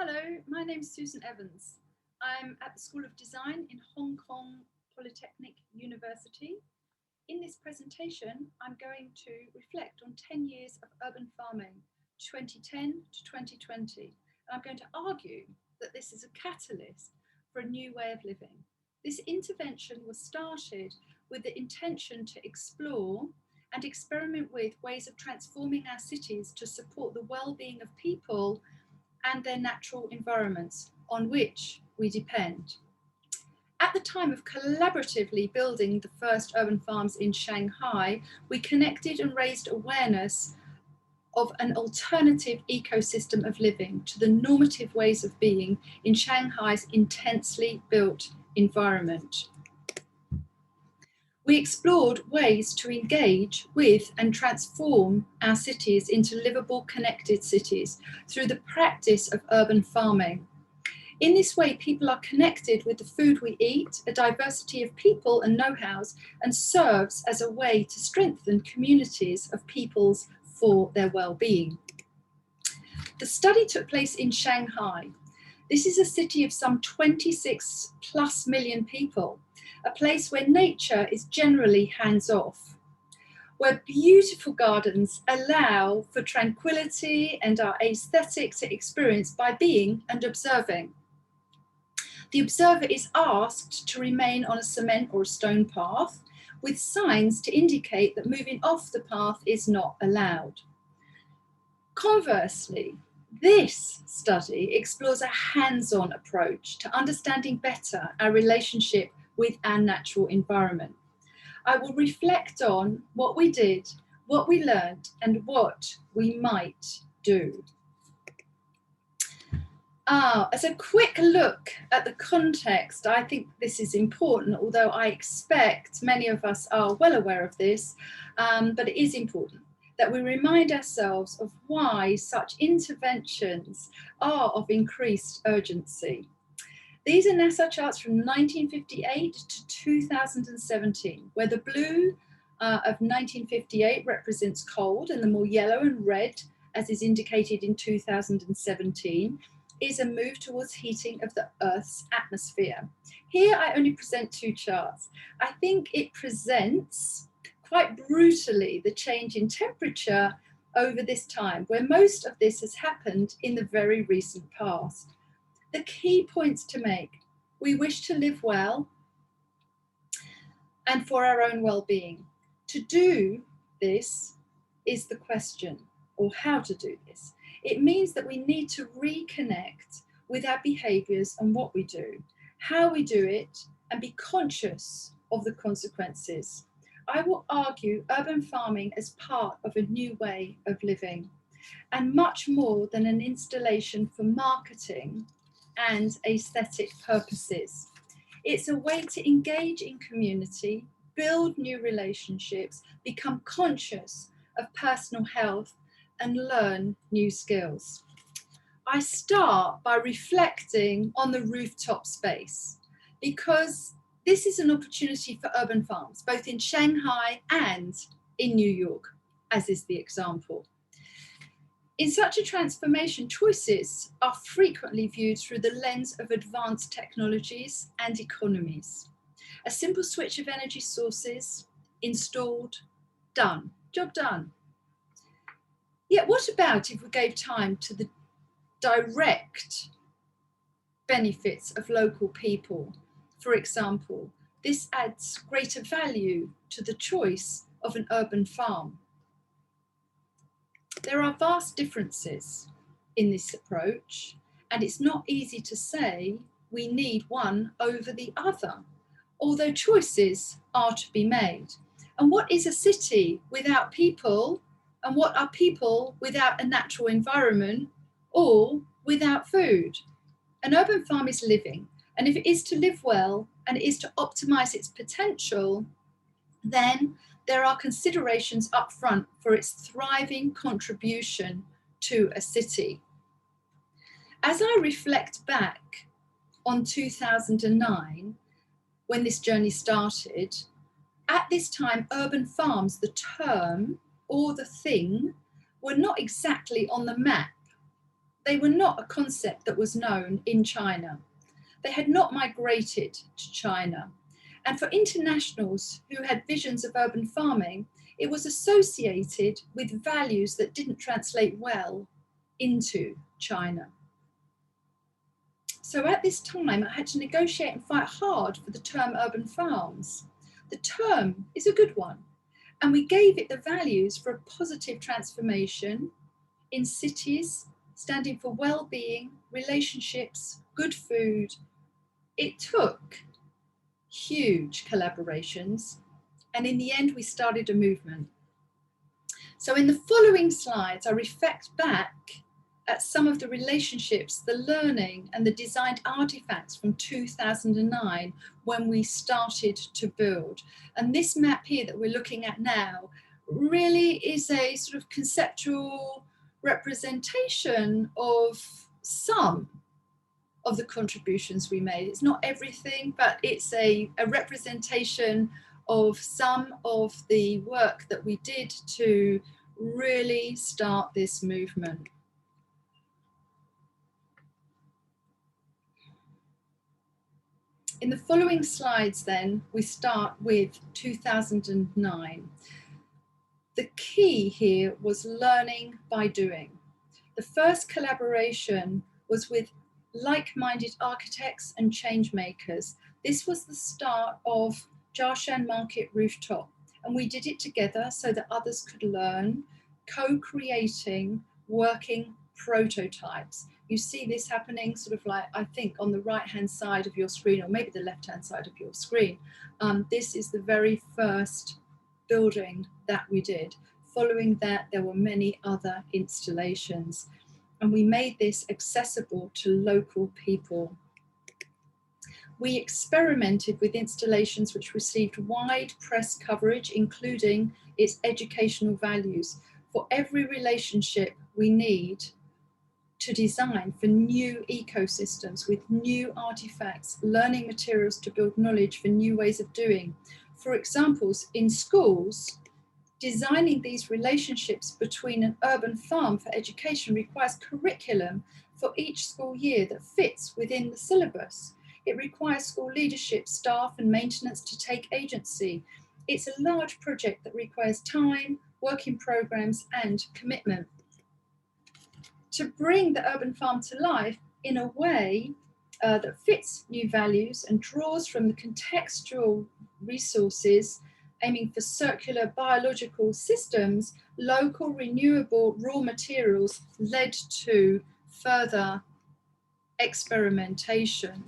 Hello, my name is Susan Evans. I'm at the School of Design in Hong Kong Polytechnic University. In this presentation, I'm going to reflect on 10 years of urban farming, 2010 to 2020. And I'm going to argue that this is a catalyst for a new way of living. This intervention was started with the intention to explore and experiment with ways of transforming our cities to support the well-being of people and their natural environments on which we depend. At the time of collaboratively building the first urban farms in Shanghai, we connected and raised awareness of an alternative ecosystem of living to the normative ways of being in Shanghai's intensely built environment. We explored ways to engage with and transform our cities into livable, connected cities through the practice of urban farming. In this way, people are connected with the food we eat, a diversity of people and know-hows, and serves as a way to strengthen communities of peoples for their well-being. The study took place in Shanghai. This is a city of some 26+ million people, a place where nature is generally hands-off, where beautiful gardens allow for tranquility and are aesthetic to experience by being and observing. The observer is asked to remain on a cement or a stone path with signs to indicate that moving off the path is not allowed. Conversely, this study explores a hands-on approach to understanding better our relationship with our natural environment. I will reflect on what we did, what we learned, and what we might do. As a quick look at the context, I think this is important, although I expect many of us are well aware of this, but it is important that we remind ourselves of why such interventions are of increased urgency. These are NASA charts from 1958 to 2017, where the blue of 1958 represents cold and the more yellow and red, as is indicated in 2017, is a move towards heating of the Earth's atmosphere. Here I only present two charts. I think it presents quite brutally the change in temperature over this time, where most of this has happened in the very recent past. The key points to make: we wish to live well and for our own well-being. To do this is the question, or how to do this. It means that we need to reconnect with our behaviours and what we do, how we do it, and be conscious of the consequences. I will argue urban farming as part of a new way of living, and much more than an installation for marketing and aesthetic purposes. It's a way to engage in community, build new relationships, become conscious of personal health, and learn new skills. I start by reflecting on the rooftop space, because this is an opportunity for urban farms, both in Shanghai and in New York, as is the example. In such a transformation, choices are frequently viewed through the lens of advanced technologies and economies. A simple switch of energy sources, installed, done, job done. Yet what about if we gave time to the direct benefits of local people? For example, this adds greater value to the choice of an urban farm. There are vast differences in this approach, and it's not easy to say we need one over the other, although choices are to be made. And what is a city without people? And what are people without a natural environment or without food? An urban farm is living, and if it is to live well and it is to optimize its potential, then there are considerations up front for its thriving contribution to a city. As I reflect back on 2009, when this journey started, at this time, urban farms, the term or the thing, were not exactly on the map. they were not a concept that was known in China. They had not migrated to China. And for internationals who had visions of urban farming, it was associated with values that didn't translate well into China. So at this time, I had to negotiate and fight hard for the term urban farms. The term is a good one, and we gave it the values for a positive transformation in cities, standing for well-being, relationships, good food. It took huge collaborations, and in the end, we started a movement. So in the following slides, I reflect back at some of the relationships, the learning and the designed artifacts from 2009 when we started to build. And this map here that we're looking at now really is a sort of conceptual representation of some of the contributions we made. It's not everything, but it's a representation of some of the work that we did to really start this movement. In the following slides then, we start with 2009. The key here was learning by doing. The first collaboration was with like-minded architects and change makers. This was the start of Jiashan Market Rooftop, and we did it together so that others could learn, co-creating working prototypes. You see this happening sort of like, I think, on the right-hand side of your screen, or maybe the left-hand side of your screen. This is the very first building that we did. Following that, there were many other installations, and we made this accessible to local people. We experimented with installations which received wide press coverage, including its educational values. For every relationship, we need to design for new ecosystems with new artifacts, learning materials to build knowledge for new ways of doing. For examples, in schools, designing these relationships between an urban farm for education requires curriculum for each school year that fits within the syllabus. It requires school leadership, staff and maintenance to take agency. It's a large project that requires time, working programs and commitment. To bring the urban farm to life in a way that fits new values and draws from the contextual resources, aiming for circular biological systems, local renewable raw materials led to further experimentation.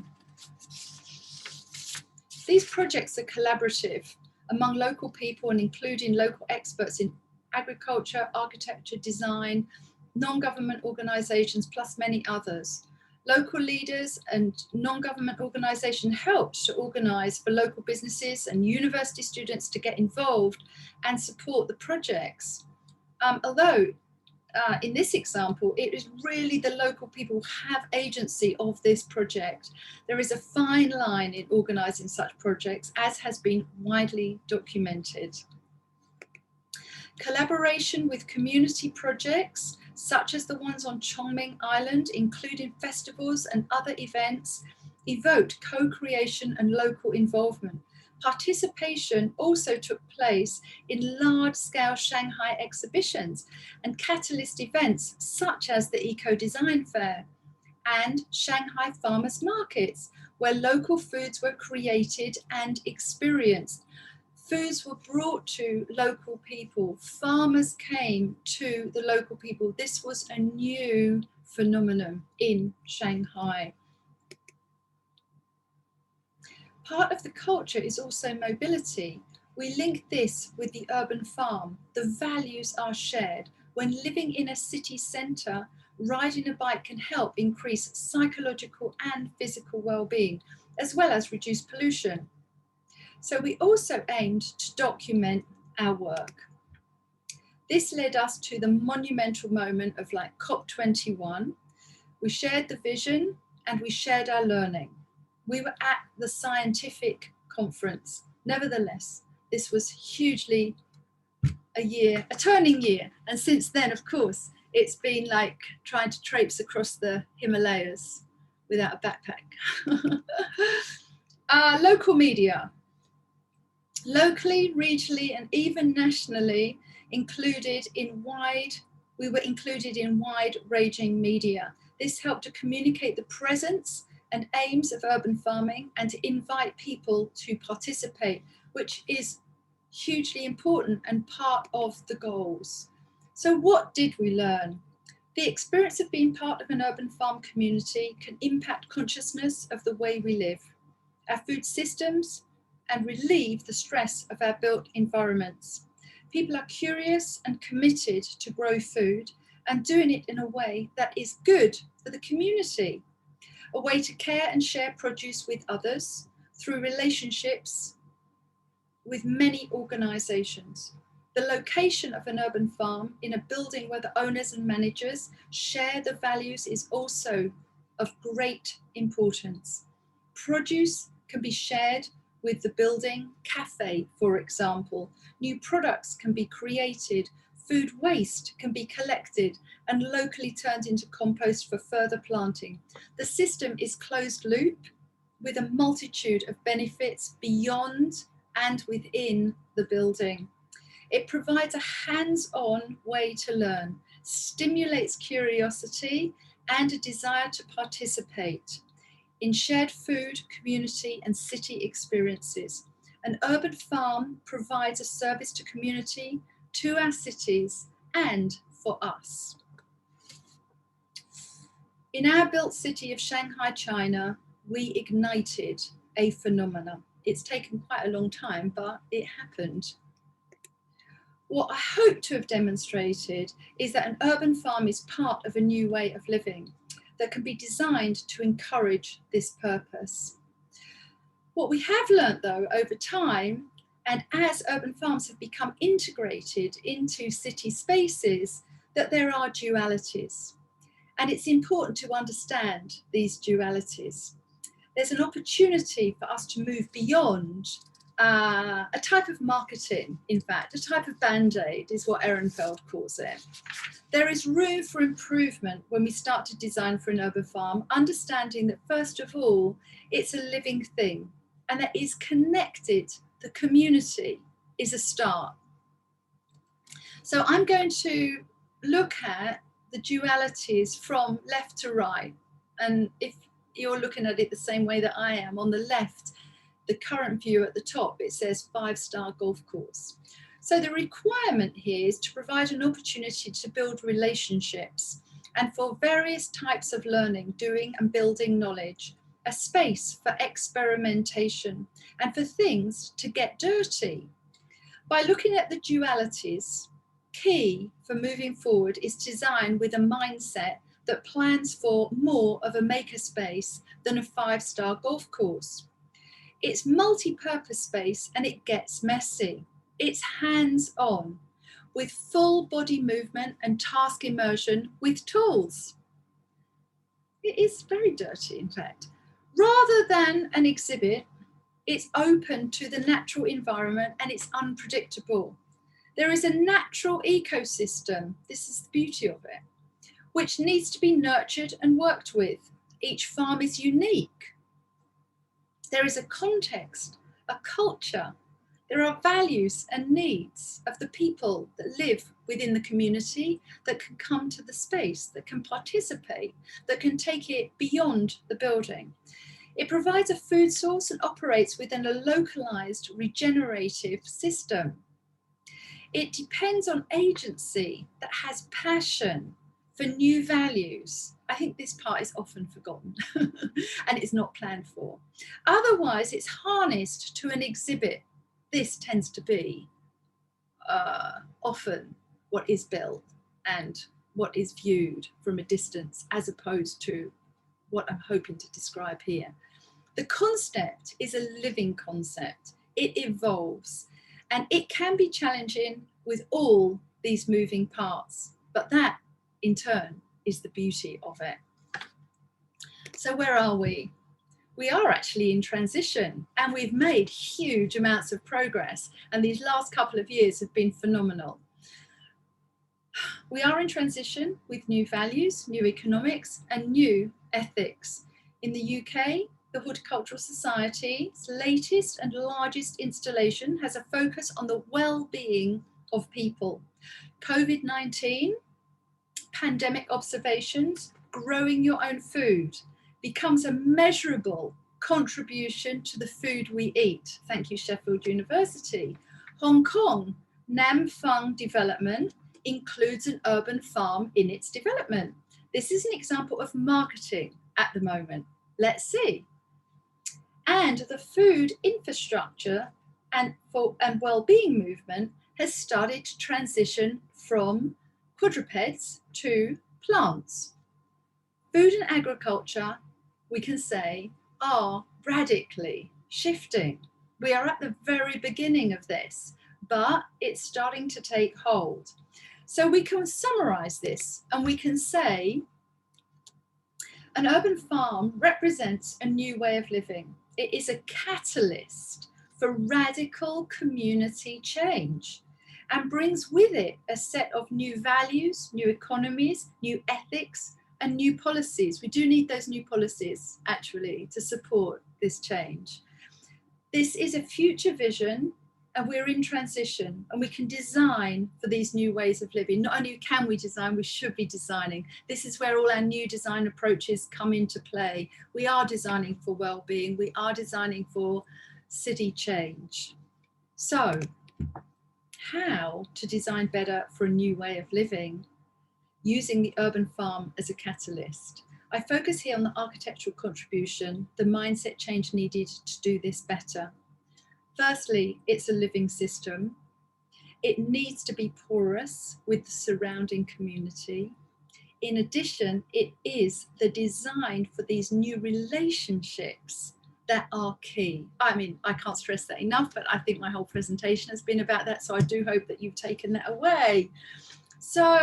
These projects are collaborative among local people and including local experts in agriculture, architecture, design, non-government organisations, plus many others. Local leaders and non-government organisations helped to organise for local businesses and university students to get involved and support the projects. Although in this example, it is really the local people who have agency of this project. There is a fine line in organising such projects, as has been widely documented. Collaboration with community projects, such as the ones on Chongming Island, including festivals and other events, evoked co-creation and local involvement. Participation also took place in large-scale Shanghai exhibitions and catalyst events such as the Eco-Design Fair and Shanghai farmers markets, where local foods were created and experienced. Foods were brought to local people. Farmers came to the local people. This was a new phenomenon in Shanghai. Part of the culture is also mobility. We link this with the urban farm. The values are shared. When living in a city centre, riding a bike can help increase psychological and physical well-being, as well as reduce pollution. So we also aimed to document our work. This led us to the monumental moment of like COP21. We shared the vision and we shared our learning. We were at the scientific conference. Nevertheless, this was hugely a turning year. And since then, of course, It's been like trying to traipse across the Himalayas without a backpack. Local media. Locally, regionally, and even nationally we were included in wide-ranging media. This helped to communicate the presence and aims of urban farming and to invite people to participate, which is hugely important and part of the goals. So what did we learn? The experience of being part of an urban farm community can impact consciousness of the way we live, our food systems, and relieve the stress of our built environments. People are curious and committed to grow food and doing it in a way that is good for the community, a way to care and share produce with others through relationships with many organisations. The location of an urban farm in a building where the owners and managers share the values is also of great importance. Produce can be shared with the building cafe, for example. New products can be created, food waste can be collected and locally turned into compost for further planting. The system is closed loop with a multitude of benefits beyond and within the building. It provides a hands-on way to learn, stimulates curiosity and a desire to participate in shared food, community and city experiences. An urban farm provides a service to community, to our cities and for us. In our built city of Shanghai, China, we ignited a phenomenon. It's taken quite a long time, but it happened. What I hope to have demonstrated is that an urban farm is part of a new way of living that can be designed to encourage this purpose. What we have learnt though over time, and as urban farms have become integrated into city spaces, that there are dualities. And it's important to understand these dualities. There's an opportunity for us to move beyond a type of marketing, in fact, a type of band-aid is what Ehrenfeld calls it. There is room for improvement when we start to design for an urban farm, understanding that first of all, it's a living thing and that is connected. The community is a start. So I'm going to look at the dualities from left to right. And if you're looking at it the same way that I am, on the left, the current view at the top, it says 5-star golf course. So the requirement here is to provide an opportunity to build relationships and for various types of learning, doing and building knowledge, a space for experimentation and for things to get dirty. By looking at the dualities, key for moving forward is design with a mindset that plans for more of a makerspace than a 5-star golf course. It's multi-purpose space and it gets messy. It's hands-on with full body movement and task immersion with tools. It is very dirty, in fact. Rather than an exhibit, it's open to the natural environment and it's unpredictable. There is a natural ecosystem, this is the beauty of it, which needs to be nurtured and worked with. Each farm is unique. There is a context, a culture. There are values and needs of the people that live within the community that can come to the space, that can participate, that can take it beyond the building. It provides a food source and operates within a localized regenerative system. It depends on agency that has passion for new values. I think this part is often forgotten and it's not planned for. Otherwise, it's harnessed to an exhibit. This tends to be often what is built and what is viewed from a distance as opposed to what I'm hoping to describe here. The concept is a living concept. It evolves and it can be challenging with all these moving parts, but that in turn is the beauty of it. So where are we? We are actually in transition and we've made huge amounts of progress and these last couple of years have been phenomenal. We are in transition with new values, new economics, and new ethics. In the UK, the Horticultural Society's latest and largest installation has a focus on the well-being of people. COVID-19, pandemic observations, growing your own food becomes a measurable contribution to the food we eat. Thank you, Sheffield University. Hong Kong, Nam Fung development includes an urban farm in its development. This is an example of marketing at the moment. Let's see. And the food infrastructure and well-being movement has started to transition from quadrupeds to plants. Food and agriculture, we can say, are radically shifting. We are at the very beginning of this, but it's starting to take hold. So we can summarize this and we can say an urban farm represents a new way of living. It is a catalyst for radical community change and brings with it a set of new values, new economies, new ethics, and new policies. We do need those new policies, actually, to support this change. This is a future vision, and we're in transition, and we can design for these new ways of living. Not only can we design, we should be designing. This is where all our new design approaches come into play. We are designing for well-being. We are designing for city change. So, how to design better for a new way of living using the urban farm as a catalyst. I focus here on the architectural contribution, the mindset change needed to do this better. Firstly, it's a living system. It needs to be porous with the surrounding community. In addition, it is the design for these new relationships that are key. I mean, I can't stress that enough, but I think my whole presentation has been about that, so I do hope that you've taken that away. So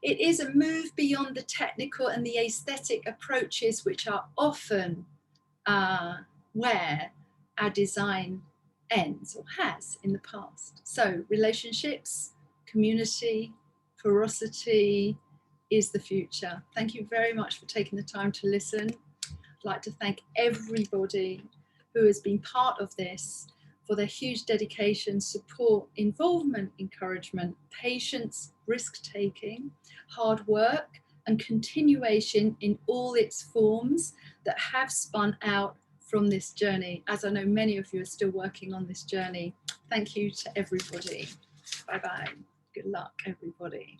it is a move beyond the technical and the aesthetic approaches, which are often where our design ends or has in the past. So relationships, community, porosity is the future. Thank you very much for taking the time to listen. I'd like to thank everybody who has been part of this for their huge dedication, support, involvement, encouragement, patience, risk-taking, hard work, and continuation in all its forms that have spun out from this journey, as I know many of you are still working on this journey. Thank you to everybody. Bye-bye. Good luck, everybody.